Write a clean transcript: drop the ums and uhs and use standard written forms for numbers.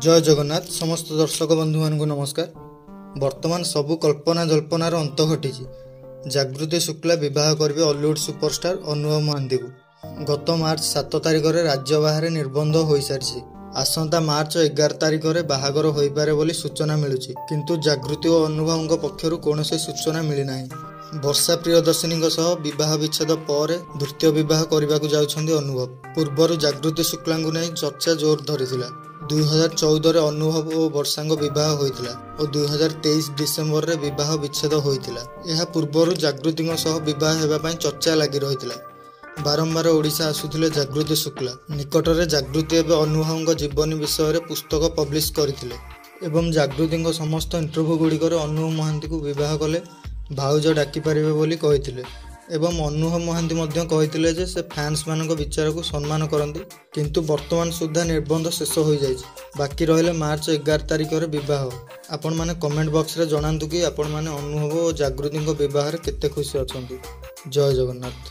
जय जगन्नाथ समस्त दर्शक बंधु मानक नमस्कार। वर्तमान सबु कल्पना जल्पनार अंत घटी। जागृति शुक्ला बह करेंगे हॉलीवुड सुपरस्टार अनुभव महांती को। गत मार्च 7 तारिख में राज्य बाहर निबंध हो सारी। आसंता मार्च 11 तारिख में बाहागर हो पारे बोली सूचना मिलूँ, किंतु जागृति और अनुभव पक्षर कौन सूचना मिलना। वर्षा प्रियदर्शिनी बह विच्छेद पर द्वितीय बह करने को जाउछन्ति अनुभव। पूर्वर जागृति शुक्ला नहीं चर्चा जोर धरी 2014 अनुभव और वर्षा बह होता और 2023 डिसेम्बर में बह विच्छेद होता। यह पूर्वर जागृति बह होगापी चर्चा लगी रही। बारंबार ओडिशा आसुथिले जागृति शुक्ला। निकटरे जागृति एवं अनुभव जीवनी विषय में पुस्तक पब्लिश करथिले एवं जागृति समस्त इंटरव्यू गुड़िकर अनुभव महांती को बह कले भाउज डाकी पारे बोली कहिथिले एवं अनुभव महांती मध्य कहिथिले जे से फैंस मानक विचार को सम्मान करती, किंतु वर्तमान सुधा निबंध शेष हो जाए। बाकी रहिले मार्च 11 तारिख में बह। आपण माने कमेंट बॉक्स रे जणांतु कि आपण माने अनुभव और जागृति बह केते खुशी अछंती। जय जगन्नाथ।